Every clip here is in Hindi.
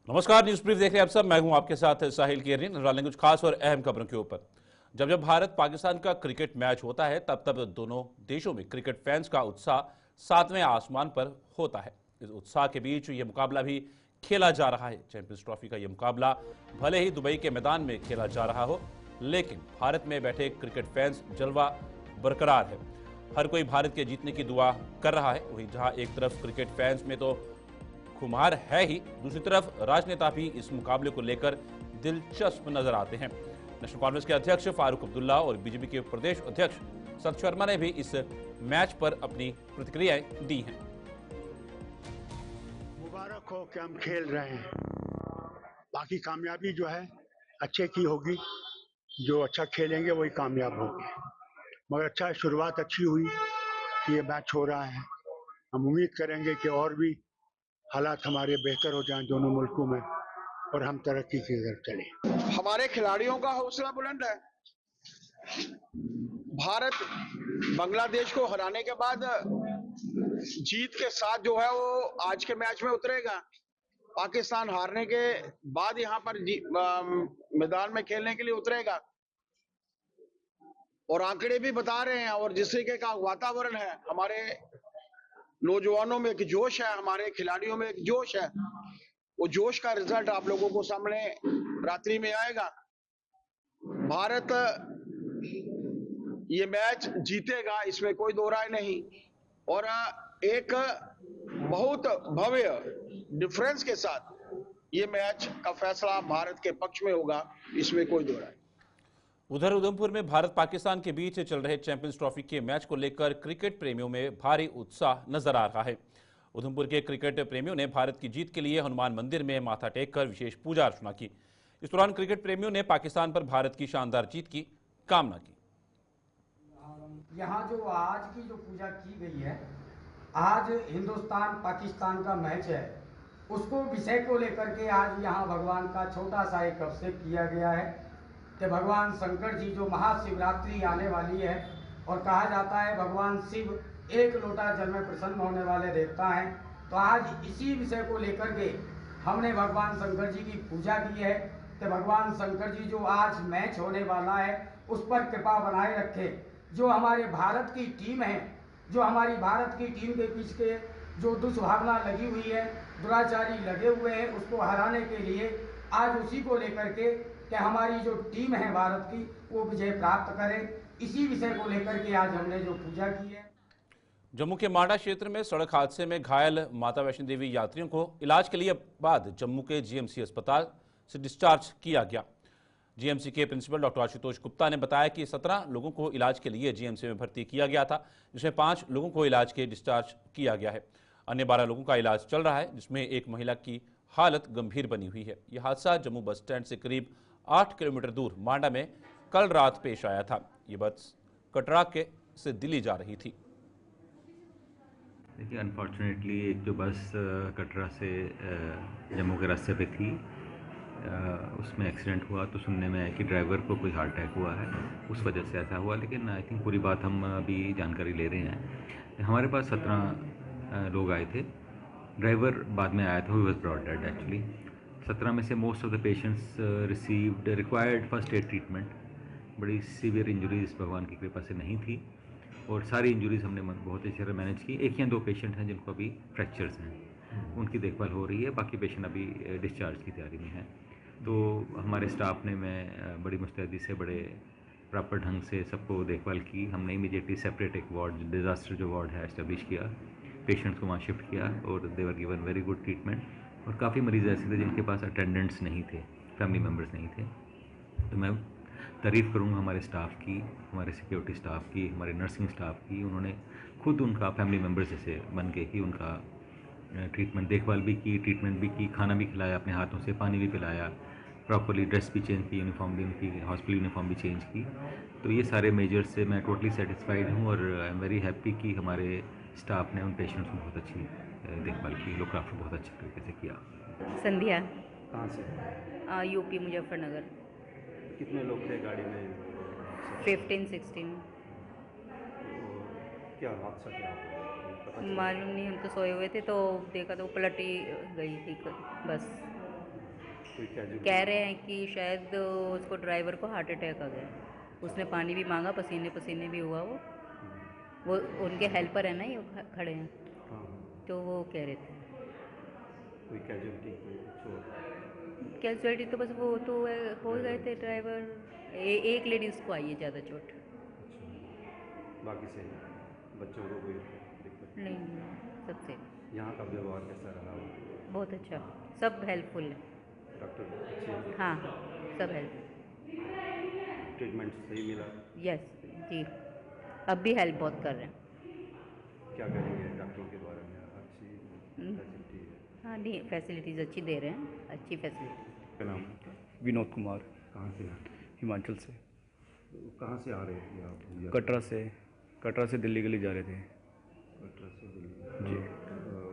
नमस्कार, न्यूज ब्रीफ देख रहे हैं आप सब। मैं हूं आपके साथ साहिल केरनी। नजर डालेंगे कुछ खास और अहम खबरों के ऊपर। जब जब भारत पाकिस्तान का क्रिकेट मैच होता है तब तब दोनों देशों में क्रिकेट फैंस का उत्साह सातवें आसमान पर होता है। इस उत्साह के बीच ये मुकाबला भी खेला जा रहा है। चैंपियंस ट्रॉफी का यह मुकाबला भले ही दुबई के मैदान में खेला जा रहा हो, लेकिन भारत में बैठे क्रिकेट फैंस जलवा बरकरार है। हर कोई भारत के जीतने की दुआ कर रहा है। वहीं जहां एक तरफ क्रिकेट फैंस में तो खुमार है ही, दूसरी तरफ राजनेता भी इस मुकाबले को लेकर दिलचस्प नजर आते हैं। नेशनल कांग्रेस के अध्यक्ष फारूक अब्दुल्ला और बीजेपी के प्रदेश अध्यक्ष सत शर्मा ने भी इस मैच पर अपनी प्रतिक्रियाएं दी हैं। मुबारक हो कि हम खेल रहे हैं। बाकी कामयाबी जो है अच्छे की होगी। जो अच्छा खेलेंगे वही कामयाब होंगे। मगर अच्छा, शुरुआत अच्छी हुई कि ये मैच हो रहा है। हम उम्मीद करेंगे कि और भी हालात हमारे बेहतर हो जाएं दोनों मुल्कों में और हम तरक्की की तरफ चलें। हमारे खिलाड़ियों का हौसला बुलंद है। भारत बांग्लादेश को हराने के बाद जीत के साथ जो है वो आज के मैच में उतरेगा। पाकिस्तान हारने के बाद यहाँ पर मैदान में खेलने के लिए उतरेगा। और आंकड़े भी बता रहे हैं और जिस तरीके का वातावरण है, हमारे नौजवानों में एक जोश है, हमारे खिलाड़ियों में एक जोश है। वो जोश का रिजल्ट आप लोगों को सामने रात्रि में आएगा। भारत ये मैच जीतेगा, इसमें कोई दो राय नहीं। और एक बहुत भव्य डिफरेंस के साथ ये मैच का फैसला भारत के पक्ष में होगा, इसमें कोई दो राय। उधर उधमपुर में भारत पाकिस्तान के बीच चल रहे चैंपियंस ट्रॉफी के मैच को लेकर क्रिकेट प्रेमियों में भारी उत्साह नजर आ रहा है। उधमपुर के क्रिकेट प्रेमियों ने भारत की जीत के लिए हनुमान मंदिर में माथा टेककर विशेष पूजा अर्चना की। इस दौरान क्रिकेट प्रेमियों ने पाकिस्तान पर भारत की शानदार जीत की कामना की। यहाँ जो आज की जो पूजा की गई है, आज हिंदुस्तान पाकिस्तान का मैच है, उसको विषय को लेकर के आज यहाँ भगवान का छोटा सा एक अभिषेक किया गया है कि भगवान शंकर जी जो महाशिवरात्रि आने वाली है और कहा जाता है भगवान शिव एक लोटा जल में प्रसन्न होने वाले देवता हैं, तो आज इसी विषय को लेकर के हमने भगवान शंकर जी की पूजा की है कि भगवान शंकर जी जो आज मैच होने वाला है उस पर कृपा बनाए रखे। जो हमारे भारत की टीम है, जो हमारी भारत की टीम के पीछे जो दुष्भावना लगी हुई है, दुराचारी लगे हुए हैं, उसको हराने के लिए आज उसी को लेकर के कि हमारी जो टीम है भारत की वो विजय प्राप्त करे, इसी विषय को लेकर के आज हमने जो पूजा की है। जम्मू के मांडा क्षेत्र में सड़क हादसे में घायल माता वैष्णो देवी यात्रियों को इलाज के लिए बाद जम्मू के जीएमसी अस्पताल से डिस्चार्ज किया गया। जीएमसी के प्रिंसिपल डॉक्टर आशुतोष गुप्ता ने बताया कि 17 लोगों को इलाज के लिए जीएमसी में भर्ती किया गया था, जिसमें 5 लोगों को इलाज के डिस्चार्ज किया गया है। अन्य 12 लोगों का इलाज चल रहा है, जिसमें एक महिला की हालत गंभीर बनी हुई है। यह हादसा जम्मू बस स्टैंड से करीब 8 किलोमीटर दूर मांडा में कल रात पेश आया था। ये बस कटरा के से दिल्ली जा रही थी। देखिए, अनफॉर्चुनेटली एक जो बस कटरा से जम्मू के रास्ते पे थी, उसमें एक्सीडेंट हुआ। तो सुनने में आया कि ड्राइवर को कोई हार्ट अटैक हुआ है, उस वजह से ऐसा हुआ। लेकिन आई थिंक पूरी बात हम अभी जानकारी ले रहे हैं। हमारे पास 17 लोग आए थे। ड्राइवर बाद में आया था, he was brought dead actually. 17 में से most of the patients received required first aid treatment. बड़ी सीवियर इंजरीज भगवान की कृपा से नहीं थी और सारी इंजरीज हमने बहुत अच्छी तरह मैनेज की। एक या दो पेशेंट हैं जिनको अभी फ्रैक्चर्स हैं, उनकी देखभाल हो रही है। बाकी पेशेंट अभी डिस्चार्ज की तैयारी में हैं। तो हमारे स्टाफ ने मैं बड़ी मुस्तैदी से, बड़े प्रॉपर ढंग से सबको देखभाल की। हमने इमीडिएटली सेपरेट एक वार्ड, डिज़ास्टर जो वार्ड है, इस्टेब्लिश किया। पेशेंट्स को वहाँ शिफ्ट किया और they were given very good treatment. और काफ़ी मरीज़ ऐसे थे जिनके पास अटेंडेंट्स नहीं थे, फैमिली मेम्बर्स नहीं थे। तो मैं तारीफ़ करूँगा हमारे स्टाफ की, हमारे सिक्योरिटी स्टाफ की, हमारे नर्सिंग स्टाफ की। उन्होंने खुद उनका फैमिली मेम्बर्स जैसे बन के ही उनका ट्रीटमेंट, देखभाल भी की, ट्रीटमेंट भी की, खाना भी खिलाया अपने हाथों से, पानी भी पिलाया, प्रॉपरली ड्रेस भी चेंज की, यूनिफॉर्म भी उनकी हॉस्पिटल यूनिफॉर्म भी चेंज की। तो ये सारे मेजर्स से मैं टोटली सेटिस्फाइड हूँ और आई एम वेरी हैप्पी कि हमारे स्टाफ ने उन पेशेंट्स को बहुत अच्छी देखभाल की, लुक आफ्टर बहुत अच्छे तरीके से किया। संध्या। कहाँ से? यूपी मुजफ्फरनगर। कितने लोग थे गाड़ी में? 15-16। क्या हादसा क्या हुआ? मालूम नहीं, हम तो सोए हुए थे तो देखा तो पलट ही गई थी बस। कोई कैजुअलिटी? कह रहे हैं कि शायद उसको ड्राइवर को हार्ट अटैक आ गया। उसने पानी भी मांगा, पसीने पसीने भी हुआ वो उनके हेल्पर है ना, ये खड़े हैं, हाँ, तो वो कह रहे थे। कोई कैजुअलिटी, कोई चोट? कैजुअलिटी तो बस वो तो हो गए थे ड्राइवर, एक लेडीज़ को आई है ज़्यादा चोट। अच्छा, बाकी से बच्चों को कोई दिक्कत? नहीं, सबसे यहाँ का व्यवहार कैसा रहा? बहुत अच्छा, सब हेल्पफुल है। डॉक्टर अच्छे हैं? हाँ, सब हेल्प। ट्रीटमेंट सही मिला? यस जी, अब भी हेल्प बहुत कर रहे हैं। क्या कहेंगे डॉक्टरों के बारे में? अच्छी फैसिलिटी है? हाँ नहीं, फैसिलिटीज़ अच्छी दे रहे हैं, अच्छी फैसिलिटी। क्या नाम? विनोद कुमार, कहाँ से हैं? हिमाचल से। कहाँ से आ रहे थे आप? कटरा से दिल्ली के लिए जा रहे थे कटरा से दिल्ली जी।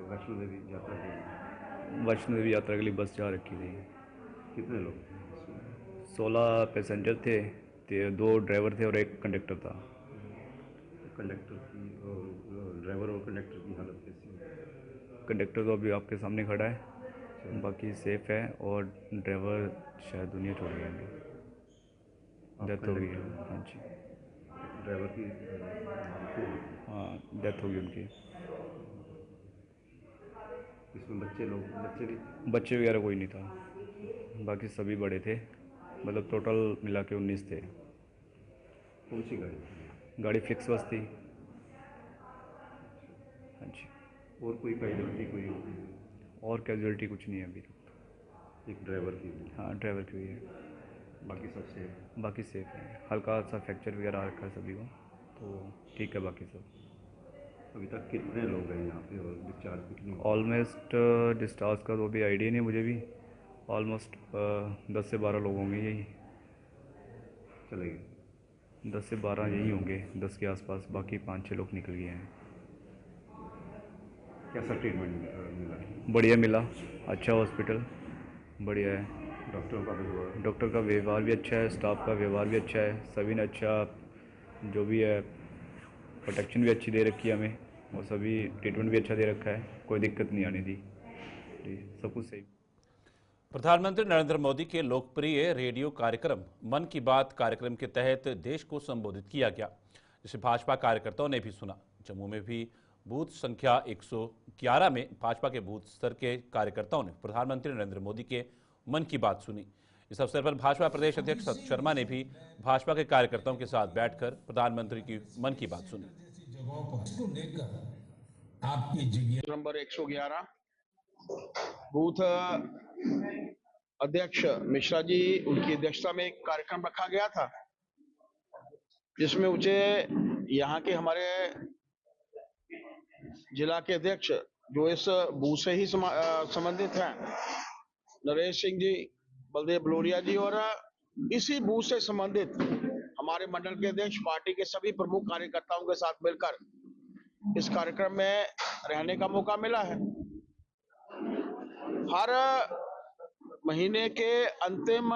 वैष्णो देवी यात्रा के लिए? वैष्णो देवी यात्रा के लिए बस जा रखी थी। कितने लोग थे इसमें? 16 पैसेंजर थे, 2 ड्राइवर थे और 1 कंडक्टर था। कंडक्टर की और ड्राइवर और कंडक्टर की हालत कैसी है? कंडक्टर तो अभी आपके सामने खड़ा है, बाकी सेफ है, और ड्राइवर शायद दुनिया छोड़ गया, डेथ हो गई है। हाँ जी, ड्राइवर की हालत है? हाँ डेथ हो गई उनकी। इसमें बच्चे भी? बच्चे वगैरह कोई नहीं था, बाकी सभी बड़े थे, मतलब टोटल मिला के 19 थे। कौन सी गाड़ी थी? गाड़ी फ्लिक्स बस थी। हाँ जी। और कोई कैजुअलिटी कोई होगी? और कैजुअलिटी कुछ नहीं है अभी तक। एक ड्राइवर की भी? हाँ ड्राइवर की हुई है, बाकी सब सेफ? बाकी सेफ है। हल्का सा फ्रैक्चर वगैरह आ रखा है सभी को, तो ठीक है बाकी सब। अभी तक कितने लोग हैं यहाँ पे और डिस्चार्ज कितने? ऑलमोस्ट डिस्चार्ज का तो अभी आइडिया नहीं मुझे भी, ऑलमोस्ट 10 से 12 लोग होंगे यही। चले गए? 10 से 12 यही होंगे, 10 के आसपास, बाकी 5-6 लोग निकल गए हैं। कैसा ट्रीटमेंट मिला? बढ़िया मिला, अच्छा हॉस्पिटल बढ़िया है। डॉक्टरों का व्यवहार? डॉक्टर का व्यवहार भी अच्छा है, स्टाफ का व्यवहार भी अच्छा है, सभी ने अच्छा जो भी है प्रोटेक्शन भी अच्छी दे रखी है हमें, और सभी ट्रीटमेंट भी अच्छा दे रखा है, कोई दिक्कत नहीं आने दी जी, सब कुछ सही। प्रधानमंत्री नरेंद्र मोदी के लोकप्रिय रेडियो कार्यक्रम मन की बात कार्यक्रम के तहत देश को संबोधित किया गया, जिसे भाजपा कार्यकर्ताओं ने भी सुना। जम्मू में भी बूथ संख्या 111 में भाजपा के बूथ स्तर के कार्यकर्ताओं ने प्रधानमंत्री नरेंद्र मोदी के मन की बात सुनी। इस अवसर पर भाजपा प्रदेश अध्यक्ष सतीश शर्मा ने भी भाजपा के कार्यकर्ताओं के साथ बैठकर प्रधानमंत्री की मन की बात सुनी। नंबर 111 बूथ अध्यक्ष मिश्रा जी, उनकी अध्यक्षता में एक कार्यक्रम रखा गया था, जिसमें मुझे यहाँ के हमारे जिला के अध्यक्ष जो इस बूथ से ही संबंधित हैं, नरेश सिंह जी, बलदेव बलोरिया जी, और इसी बूथ से संबंधित हमारे मंडल के अध्यक्ष, पार्टी के सभी प्रमुख कार्यकर्ताओं के साथ मिलकर इस कार्यक्रम में रहने का मौका मिला है। हर महीने के अंतिम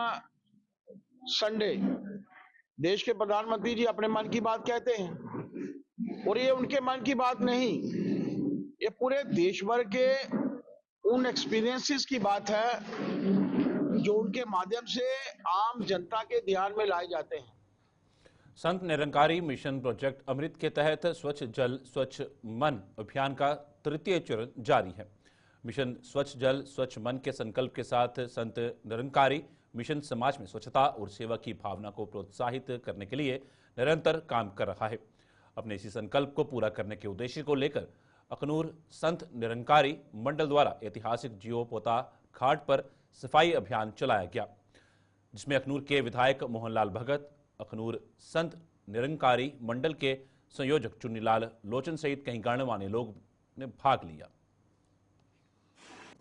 संडे देश के प्रधानमंत्री जी अपने मन की बात कहते हैं, और ये उनके मन की बात नहीं, ये पूरे देश भर के उन एक्सपीरियंसेस की बात है जो उनके माध्यम से आम जनता के ध्यान में लाए जाते हैं। संत निरंकारी मिशन प्रोजेक्ट अमृत के तहत स्वच्छ जल स्वच्छ मन अभियान का तृतीय चरण जारी है। मिशन स्वच्छ जल स्वच्छ मन के संकल्प के साथ संत निरंकारी मिशन समाज में स्वच्छता और सेवा की भावना को प्रोत्साहित करने के लिए निरंतर काम कर रहा है। अपने इसी संकल्प को पूरा करने के उद्देश्य को लेकर अखनूर संत निरंकारी मंडल द्वारा ऐतिहासिक जियो पोता घाट पर सफाई अभियान चलाया गया, जिसमें अखनूर के विधायक मोहनलाल भगत, अखनूर संत निरंकारी मंडल के संयोजक चुन्नीलाल लोचन सहित कई गणमान्य लोग ने भाग लिया।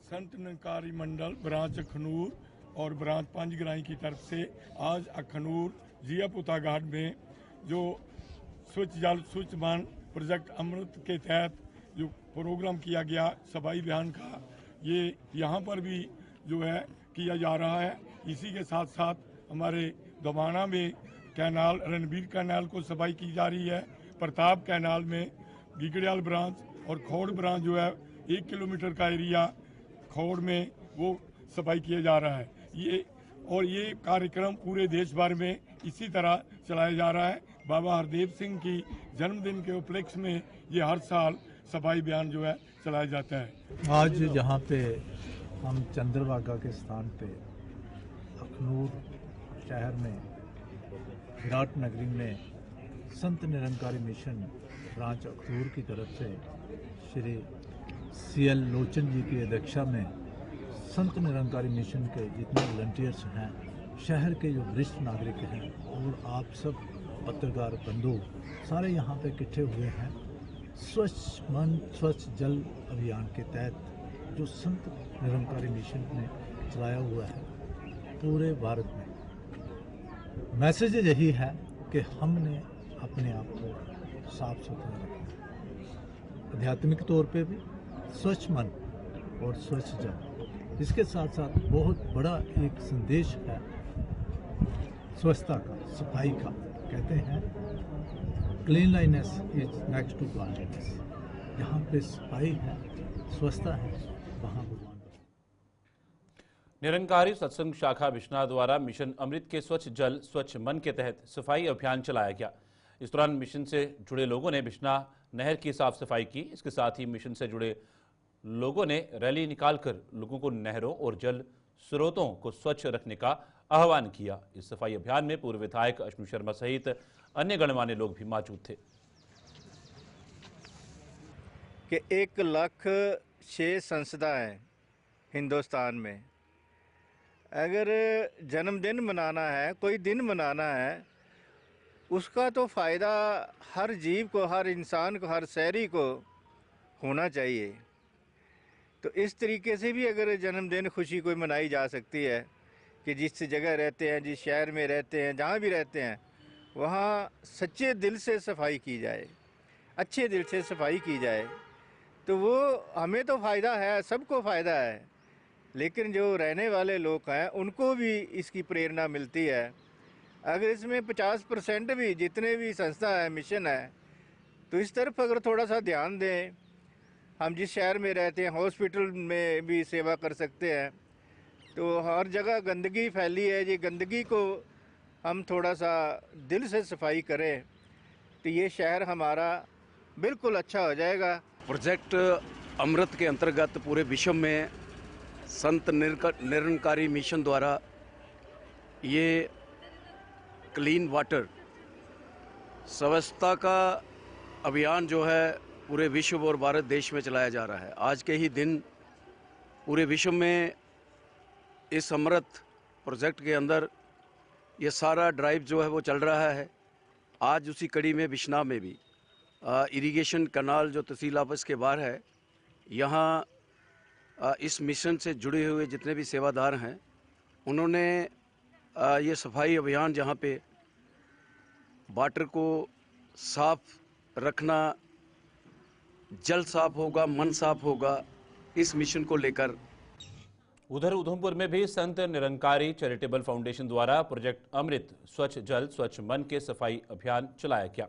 संत निरंकारी मंडल ब्रांच अखनूर और ब्रांच पंजगराई की तरफ से आज अखनूर जिया पोता घाट में जो स्वच्छ जल स्वच्छ मन प्रोजेक्ट अमृत के तहत जो प्रोग्राम किया गया सफाई अभियान का, ये यहाँ पर भी जो है किया जा रहा है। इसी के साथ साथ हमारे दवाना में कैनाल रणबीर कैनाल को सफाई की जा रही है। प्रताप कैनाल में गिगड़ियाल ब्रांच और खौड़ ब्रांच जो है 1 किलोमीटर का एरिया खौड़ में वो सफाई किया जा रहा है। ये कार्यक्रम पूरे देश भर में इसी तरह चलाया जा रहा है। बाबा हरदेव सिंह की जन्मदिन के उपलक्ष्य में ये हर साल सफाई अभियान जो है चलाया जाता है। आज जहाँ पे हम चंद्रभागा के स्थान पे अखनूर शहर में विराट नगरी में संत निरंकारी मिशन ब्रांच अखनूर की तरफ से श्री CL लोचन जी की अध्यक्षता में संत निरंकारी मिशन के जितने वॉलंटियर्स हैं, शहर के जो वरिष्ठ नागरिक हैं और आप सब पत्रकार बंधु सारे यहाँ पे इकट्ठे हुए हैं। स्वच्छ मन स्वच्छ जल अभियान के तहत जो संत निरंकारी मिशन ने चलाया हुआ है पूरे भारत में, मैसेज यही है कि हमने अपने आप को साफ सुथरा रखना, आध्यात्मिक तौर पे भी स्वच्छ मन और स्वच्छ जल। इसके साथ साथ बहुत बड़ा एक संदेश है स्वच्छता का, सफाई का। कहते हैं cleanliness is next to godliness. जहाँ पे सफाई है, स्वच्छता है, वहाँ भगवान। निरंकारी सत्संग शाखा बिश्नाह द्वारा मिशन अमृत के स्वच्छ जल स्वच्छ मन के तहत सफाई अभियान चलाया गया। इस दौरान मिशन से जुड़े लोगों ने बिश्नाह नहर की साफ सफाई की। इसके साथ ही मिशन से जुड़े लोगों ने रैली निकालकर लोगों को नहरों और जल स्रोतों को स्वच्छ रखने का आह्वान किया। इस सफाई अभियान में पूर्व विधायक अश्विनी शर्मा सहित अन्य गणमान्य लोग भी मौजूद थे। कि 1,06,000 संस्थाएं हिंदुस्तान में, अगर जन्मदिन मनाना है, कोई दिन मनाना है, उसका तो फ़ायदा हर जीव को, हर इंसान को, हर शहरी को होना चाहिए। तो इस तरीके से भी अगर जन्मदिन खुशी कोई मनाई जा सकती है कि जिस जगह रहते हैं, जिस शहर में रहते हैं, जहाँ भी रहते हैं, वहाँ सच्चे दिल से सफाई की जाए, अच्छे दिल से सफाई की जाए, तो वो हमें तो फ़ायदा है, सबको फ़ायदा है। लेकिन जो रहने वाले लोग हैं उनको भी इसकी प्रेरणा मिलती है। अगर इसमें 50% भी जितने भी संस्था है, मिशन है, तो इस तरफ अगर थोड़ा सा ध्यान दें, हम जिस शहर में रहते हैं हॉस्पिटल में भी सेवा कर सकते हैं। तो हर जगह गंदगी फैली है, ये गंदगी को हम थोड़ा सा दिल से सफाई करें तो ये शहर हमारा बिल्कुल अच्छा हो जाएगा। प्रोजेक्ट अमृत के अंतर्गत पूरे विश्व में संत निरंकारी मिशन द्वारा ये क्लीन वाटर स्वच्छता का अभियान जो है पूरे विश्व और भारत देश में चलाया जा रहा है। आज के ही दिन पूरे विश्व में इस अमृत प्रोजेक्ट के अंदर ये सारा ड्राइव जो है वो चल रहा है। आज उसी कड़ी में बिश्नाह में भी इरिगेशन कनाल जो तहसील ऑफिस के बाहर है, यहाँ इस मिशन से जुड़े हुए जितने भी सेवादार हैं उन्होंने ये सफाई अभियान जहाँ पे वाटर को साफ रखना, जल साफ होगा, मन साफ होगा, इस मिशन को लेकर। उधर उधमपुर में भी संत निरंकारी चैरिटेबल फाउंडेशन द्वारा प्रोजेक्ट अमृत स्वच्छ जल स्वच्छ मन के सफाई अभियान चलाया गया।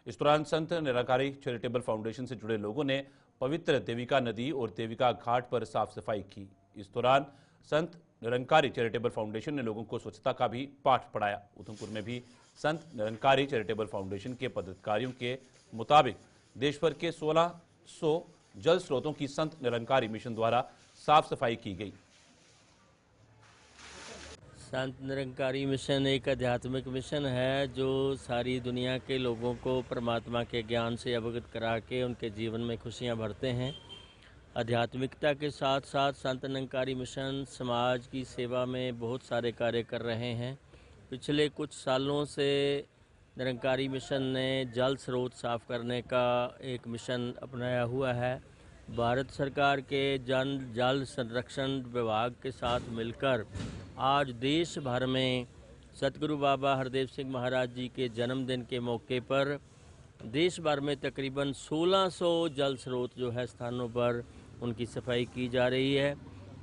इस दौरान संत निरंकारी चैरिटेबल फाउंडेशन से जुड़े लोगों ने पवित्र देविका नदी और देविका घाट पर साफ सफाई की। इस दौरान संत निरंकारी चैरिटेबल फाउंडेशन ने लोगों को स्वच्छता का भी पाठ पढ़ाया। उधमपुर में भी संत निरंकारी चैरिटेबल फाउंडेशन के पदाधिकारियों के मुताबिक देश भर के 1600 जल स्रोतों की संत निरंकारी मिशन द्वारा साफ सफाई की गई। संत निरंकारी मिशन एक आध्यात्मिक मिशन है जो सारी दुनिया के लोगों को परमात्मा के ज्ञान से अवगत करा के उनके जीवन में खुशियां भरते हैं। आध्यात्मिकता के साथ साथ संत निरंकारी मिशन समाज की सेवा में बहुत सारे कार्य कर रहे हैं। पिछले कुछ सालों से निरंकारी मिशन ने जल स्रोत साफ करने का एक मिशन अपनाया हुआ है। भारत सरकार के जल संरक्षण विभाग के साथ मिलकर आज देश भर में सतगुरु बाबा हरदेव सिंह महाराज जी के जन्मदिन के मौके पर देश भर में तकरीबन 1600 जल स्रोत जो है स्थानों पर उनकी सफाई की जा रही है।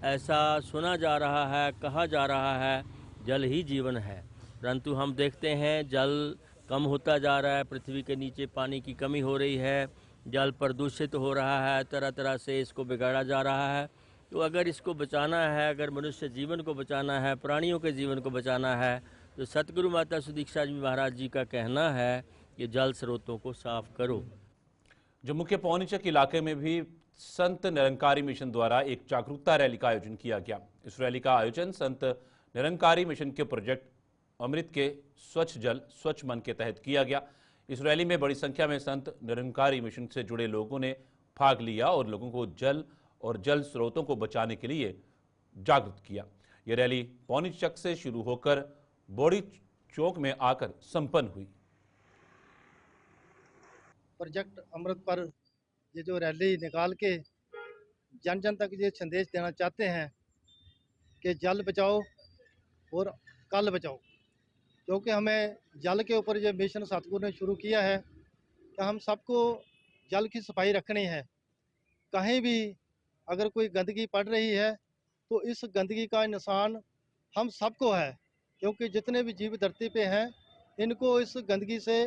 ऐसा सुना जा रहा है, कहा जा रहा है जल ही जीवन है, परंतु हम देखते हैं जल कम होता जा रहा है। पृथ्वी के नीचे पानी की कमी हो रही है, जल प्रदूषित हो रहा है, तरह तरह से इसको बिगाड़ा जा रहा है। तो अगर इसको बचाना है, अगर मनुष्य जीवन को बचाना है, प्राणियों के जीवन को बचाना है, तो सतगुरु माता सुदीक्षा जी महाराज जी का कहना है कि जल स्रोतों को साफ करो। जम्मू के पौनीचक इलाके में भी संत निरंकारी मिशन द्वारा एक जागरूकता रैली का आयोजन किया गया। इस रैली का आयोजन संत निरंकारी मिशन के प्रोजेक्ट अमृत के स्वच्छ जल स्वच्छ मन के तहत किया गया। इस रैली में बड़ी संख्या में संत निरंकारी मिशन से जुड़े लोगों ने भाग लिया और लोगों को जल और जल स्रोतों को बचाने के लिए जागरूक किया। यह रैली पौनीचक से शुरू होकर बोड़ी चौक में आकर संपन्न हुई। प्रोजेक्ट अमृत पर ये जो रैली निकाल के जन जन तक ये संदेश देना चाहते हैं कि जल बचाओ और कल बचाओ, क्योंकि हमें जल के ऊपर ये मिशन सतगुरु ने शुरू किया है कि हम सबको जल की सफाई रखनी है। कहीं भी अगर कोई गंदगी पड़ रही है तो इस गंदगी का नुकसान हम सबको है, क्योंकि जितने भी जीव धरती पे हैं इनको इस गंदगी से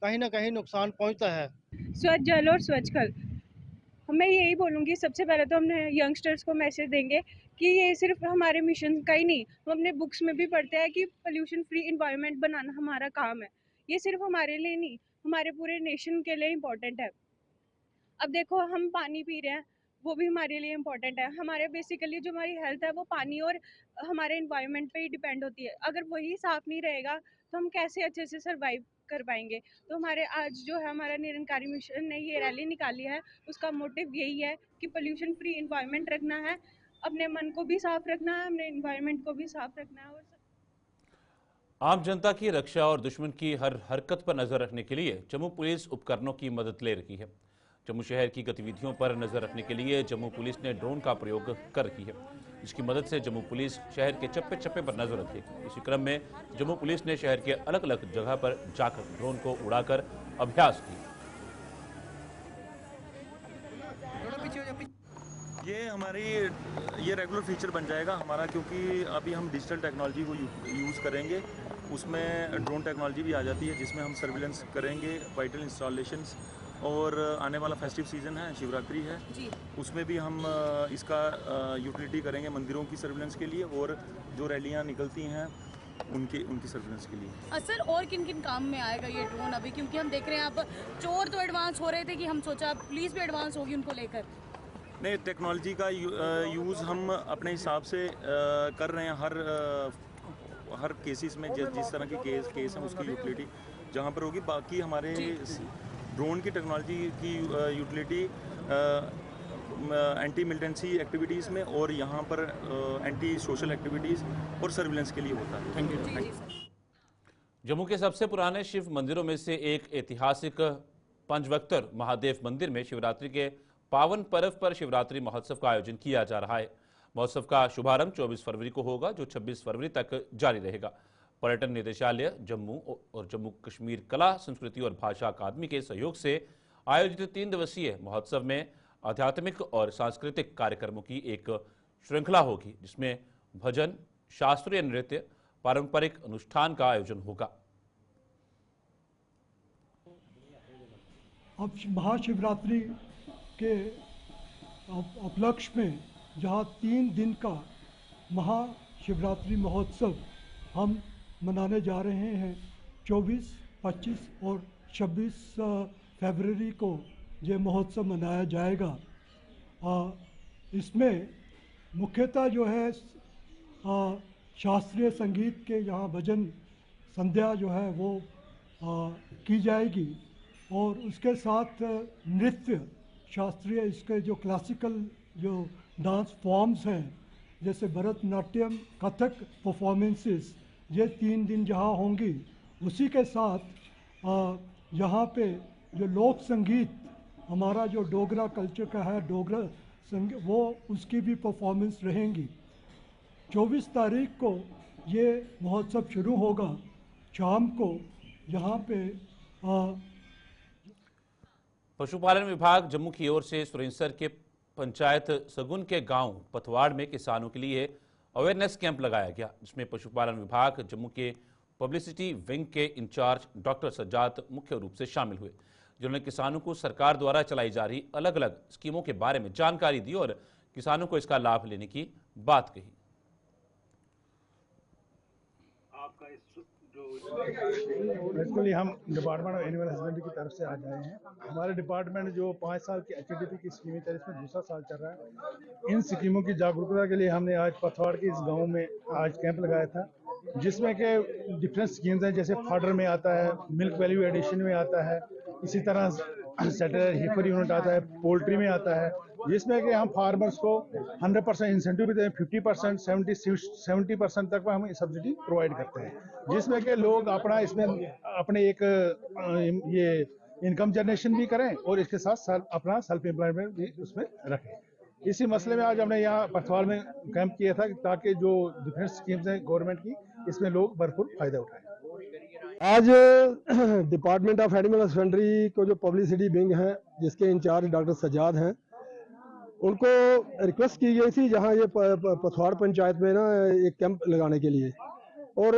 कहीं ना कहीं नुकसान पहुंचता है। स्वच्छ जल और स्वच्छ कल, मैं यही बोलूँगी। सबसे पहले तो हमने यंगस्टर्स को मैसेज देंगे कि ये सिर्फ हमारे मिशन का ही नहीं, हम अपने बुक्स में भी पढ़ते हैं कि पोल्यूशन फ्री इन्वायरमेंट बनाना हमारा काम है। ये सिर्फ हमारे लिए नहीं, हमारे पूरे नेशन के लिए इम्पोर्टेंट है। अब देखो हम पानी पी रहे हैं, वो भी हमारे लिए इम्पोर्टेंट है। हमारे बेसिकली जो हमारी हेल्थ है वो पानी और हमारे इन्वायरमेंट पे ही डिपेंड होती है। अगर वही साफ़ नहीं रहेगा तो हम कैसे अच्छे से सर्वाइव कर पाएंगे। तो हमारे आज जो है हमारा निरंकारी मिशन ने ये रैली निकाली है, उसका मोटिव यही है कि पोल्यूशन फ्री इन्वायरमेंट रखना है, अपने मन को भी साफ रखना है, अपने इन्वायरमेंट को भी साफ रखना है। और आम जनता की रक्षा और दुश्मन की हर हरकत पर नजर रखने के लिए जम्मू पुलिस उपकरणों की मदद ले रही है। जम्मू शहर की गतिविधियों पर नजर रखने के लिए जम्मू पुलिस ने ड्रोन का प्रयोग कर रही है। इसकी मदद से जम्मू पुलिस शहर के चप्पे चप्पे पर नजर रखेगी। इसी क्रम में जम्मू पुलिस ने शहर के अलग अलग जगह पर जाकर ड्रोन को उड़ाकर अभ्यास किया। ये रेगुलर फीचर बन जाएगा हमारा, क्योंकि अभी हम डिजिटल टेक्नोलॉजी को यूज़ करेंगे। उसमें ड्रोन टेक्नोलॉजी भी आ जाती है जिसमें हम सर्विलेंस करेंगे, वाइटल इंस्टॉलेशंस, और आने वाला फेस्टिव सीज़न है, शिवरात्रि है जी, उसमें भी हम इसका यूटिलिटी करेंगे मंदिरों की सर्विलेंस के लिए और जो रैलियाँ निकलती हैं उनकी सर्विलेंस के लिए। सर और किन किन काम में आएगा ये ड्रोन अभी, क्योंकि हम देख रहे हैं अब चोर तो एडवांस हो रहे थे कि हम सोचा पुलिस भी एडवांस होगी उनको लेकर। नहीं, टेक्नोलॉजी का यूज़ हम अपने हिसाब से कर रहे हैं। हर केसेस में जिस तरह की केस है उसकी यूटिलिटी जहाँ पर होगी। बाकी हमारे ड्रोन की टेक्नोलॉजी की यूटिलिटी एंटी मिलिटेंसी एक्टिविटीज़ में और यहाँ पर एंटी सोशल एक्टिविटीज़ और सर्विलेंस के लिए होता है। Thank you. जम्मू के सबसे पुराने शिव मंदिरों में से एक ऐतिहासिक पंचवक्तर महादेव मंदिर में शिवरात्रि के पावन पर्व पर शिवरात्रि महोत्सव का आयोजन किया जा रहा है। महोत्सव का शुभारंभ 24 फरवरी को होगा, जो 26 फरवरी तक जारी रहेगा। पर्यटन निदेशालय जम्मू और जम्मू कश्मीर कला संस्कृति और भाषा अकादमी के सहयोग से आयोजित 3 दिवसीय महोत्सव में आध्यात्मिक और सांस्कृतिक कार्यक्रमों की एक श्रृंखला होगी, जिसमें भजन, शास्त्रीय नृत्य, पारंपरिक अनुष्ठान का आयोजन होगा। अब महाशिवरात्रि के उपलक्ष्य में जहाँ 3 दिन का महाशिवरात्रि महोत्सव हम मनाने जा रहे हैं, 24, 25 और 26 फरवरी को ये महोत्सव मनाया जाएगा। इसमें मुख्यतः जो है शास्त्रीय संगीत के यहाँ भजन संध्या जो है वो की जाएगी और उसके साथ नृत्य, शास्त्रीय इसके जो क्लासिकल जो डांस फॉर्म्स हैं जैसे भरतनाट्यम, कथक परफॉर्मेंसेस, ये 3 दिन जहाँ होंगी। उसी के साथ यहाँ पे जो लोक संगीत हमारा जो डोगरा कल्चर का है, डोगरा संगीत, वो उसकी भी परफॉर्मेंस रहेंगी। 24 तारीख को ये महोत्सव शुरू होगा। शाम को यहाँ पे पशुपालन विभाग जम्मू की ओर से सुरेंसर के पंचायत सगुन के गांव पथवाड़ में किसानों के लिए अवेयरनेस कैंप लगाया गया, जिसमें पशुपालन विभाग जम्मू के पब्लिसिटी विंग के इंचार्ज डॉक्टर सज्जाद मुख्य रूप से शामिल हुए, जिन्होंने किसानों को सरकार द्वारा चलाई जा रही अलग अलग स्कीमों के बारे में जानकारी दी और किसानों को इसका लाभ लेने की बात कही। बेसिकली हम डिपार्टमेंट ऑफ एनिमल हस्बेंड्री की तरफ से आज आए हैं। हमारे डिपार्टमेंट जो 5 साल की HDP की स्कीमें चल इसमें दूसरा साल चल रहा है। इन स्कीमों की जागरूकता के लिए हमने आज पथवाड़ के इस गांव में आज कैंप लगाया था, जिसमें के डिफरेंट स्कीम्स हैं, जैसे फॉडर में आता है, मिल्क वैल्यू एडिशन में आता है, इसी तरह सैटेलाइट हीपर यूनिट आता है, पोल्ट्री में आता है, जिसमें कि हम फार्मर्स को 100% इंसेंटिव भी देते हैं। 50%, 70% तक हम सब्सिडी प्रोवाइड करते हैं, जिसमें कि लोग अपना इसमें अपने एक ये इनकम जनरेशन भी करें और इसके साथ अपना सेल्फ एम्प्लॉयमेंट भी उसमें रखें। इसी मसले में आज हमने यहाँ पथवाल में कैंप किया था, ताकि जो डिफरेंट स्कीम्स हैं गवर्नमेंट की, इसमें लोग भरपूर फायदा उठाएं। आज डिपार्टमेंट ऑफ एनिमल हस्बेंड्री को जो पब्लिसिटी विंग है, जिसके इंचार्ज डॉक्टर सज्जाद हैं, उनको रिक्वेस्ट की गई थी जहां ये पथवाड़ पंचायत में ना एक कैंप लगाने के लिए। और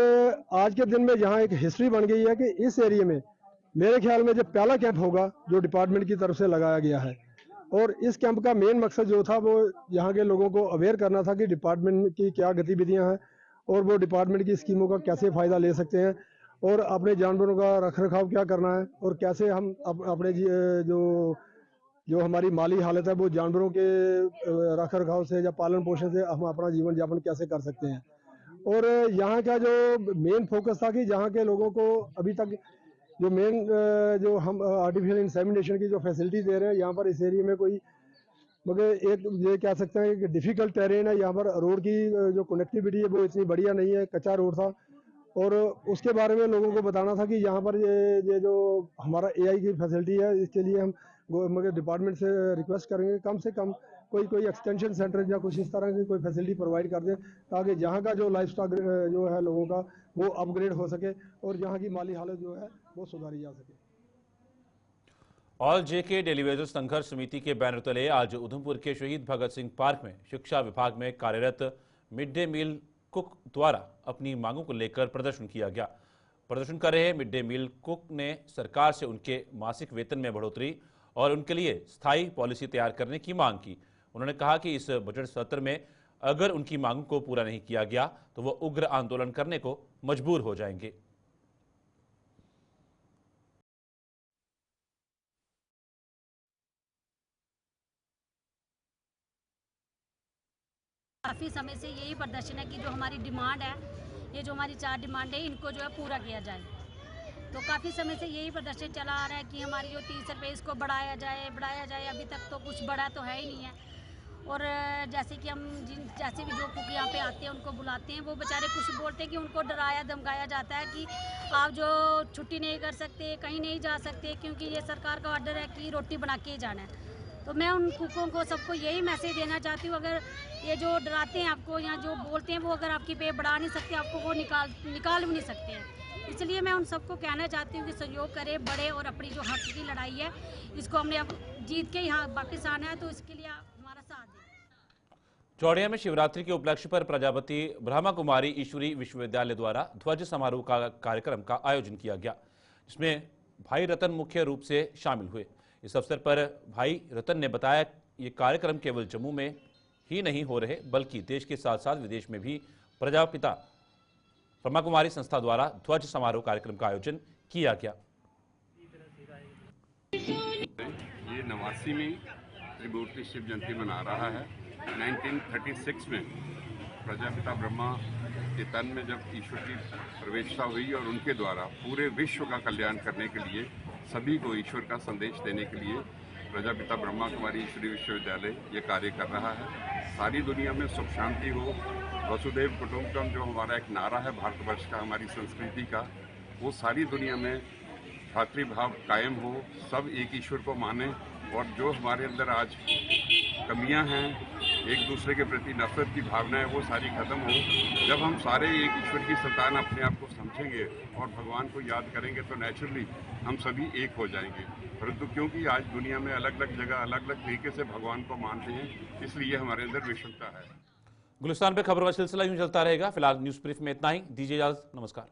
आज के दिन में जहां एक हिस्ट्री बन गई है कि इस एरिया में मेरे ख्याल में जो पहला कैंप होगा जो डिपार्टमेंट की तरफ से लगाया गया है। और इस कैंप का मेन मकसद जो था वो यहाँ के लोगों को अवेयर करना था कि डिपार्टमेंट की क्या गतिविधियाँ हैं और वो डिपार्टमेंट की स्कीमों का कैसे फ़ायदा ले सकते हैं और अपने जानवरों का रख रखाव क्या करना है और कैसे हम अपने जो हमारी माली हालत है वो जानवरों के रख रखाव से या पालन पोषण से हम अपना जीवन यापन कैसे कर सकते हैं। और यहाँ का जो मेन फोकस था कि जहाँ के लोगों को अभी तक जो मेन जो हम आर्टिफिशियल इंसेमिनेशन की जो फैसिलिटी दे रहे हैं यहाँ पर इस एरिया में कोई मगर एक ये कह सकते हैं कि डिफ़िकल्ट टेरेन है। यहाँ पर रोड की जो कनेक्टिविटी है वो इतनी बढ़िया नहीं है, कच्चा रोड था। और उसके बारे में लोगों को बताना था कि यहाँ पर ये जो हमारा AI की फैसिलिटी है, इसके लिए हम मगर डिपार्टमेंट से रिक्वेस्ट करेंगे कम से कम कोई एक्सटेंशन सेंटर या कुछ इस तरह की कोई फैसिलिटी प्रोवाइड कर दें, ताकि जहाँ का जो लाइफ स्टॉक जो है लोगों का वो अपग्रेड हो सके और यहाँ की माली हालत जो है वो सुधारी जा सके। ऑल JK डेलीवेजर्स संघर्ष समिति के बैनर तले आज उधमपुर के शहीद भगत सिंह पार्क में शिक्षा विभाग में कार्यरत मिड डे मील कुक द्वारा अपनी मांगों को लेकर प्रदर्शन किया गया। प्रदर्शन कर रहे मिड डे मील कुक ने सरकार से उनके मासिक वेतन में बढ़ोतरी और उनके लिए स्थायी पॉलिसी तैयार करने की मांग की। उन्होंने कहा कि इस बजट सत्र में अगर उनकी मांगों को पूरा नहीं किया गया तो वो उग्र आंदोलन करने को मजबूर हो जाएंगे। काफ़ी समय से यही प्रदर्शन है कि जो हमारी डिमांड है, ये जो हमारी 4 डिमांड है, इनको जो है पूरा किया जाए। तो काफ़ी समय से यही प्रदर्शन चला आ रहा है कि हमारी जो 30 रुपये इसको बढ़ाया जाए। अभी तक तो कुछ बढ़ा तो है ही नहीं है। और जैसे कि हम जैसे भी जो कुक यहाँ पे आते हैं उनको बुलाते हैं, वो बेचारे कुछ बोलते हैं कि उनको डराया धमकाया जाता है कि आप जो छुट्टी नहीं कर सकते, कहीं नहीं जा सकते, क्योंकि ये सरकार का ऑर्डर है कि रोटी बना के ही जाना है। तो मैं उन कुकों को सबको यही मैसेज देना चाहती हूँ, अगर ये जो डराते हैं आपको या जो बोलते हैं वो अगर आपकी पे बढ़ा नहीं सकते, आपको वो निकाल भी नहीं सकते हैं। इसलिए मैं उन सबको कहना चाहती हूँ कि सहयोग करें, बढ़े और अपनी जो हक की लड़ाई है इसको हमने अब जीत के यहाँ वापस आना है, तो इसके लिए हमारा साथ दें। चौड़िया में शिवरात्रि के उपलक्ष्य पर प्रजापति ब्रह्मा कुमारी ईश्वरी विश्वविद्यालय द्वारा ध्वज समारोह का कार्यक्रम का आयोजन किया गया, जिसमें भाई रतन मुख्य रूप से शामिल हुए। इस अवसर पर भाई रतन ने बताया ये कार्यक्रम केवल जम्मू में ही नहीं हो रहे बल्कि देश के साथ साथ विदेश में भी प्रजापिता ब्रह्मा कुमारी संस्था द्वारा ध्वज समारोह कार्यक्रम का आयोजन किया गया। ये 89वीं त्रिमूर्ति शिव जयंती मना रहा है। 1936 में प्रजापिता ब्रह्मा के तन में जब ईश्वर की प्रवेशता हुई और उनके द्वारा पूरे विश्व का कल्याण करने के लिए, सभी को ईश्वर का संदेश देने के लिए प्रजापिता ब्रह्मा कुमारी ईश्वरी विश्वविद्यालय ये कार्य कर रहा है। सारी दुनिया में सुख शांति हो, वसुदेव कुटुंबकम जो हमारा एक नारा है भारतवर्ष का, हमारी संस्कृति का, वो सारी दुनिया में भातृभाव कायम हो, सब एक ईश्वर को माने और जो हमारे अंदर आज कमियां हैं, एक दूसरे के प्रति नफरत की भावना है, वो सारी खत्म हो। जब हम सारे एक ईश्वर की संतान अपने आप को समझेंगे और भगवान को याद करेंगे तो नेचुरली हम सभी एक हो जाएंगे। परंतु क्योंकि आज दुनिया में अलग अलग जगह अलग अलग तरीके से भगवान को मानते हैं, इसलिए हमारे अंदर विषमता है। गुलिस्तान पे खबरों का सिलसिला यूं चलता रहेगा। फिलहाल न्यूज ब्रीफ में इतना ही। दीजिए इजाजत, नमस्कार।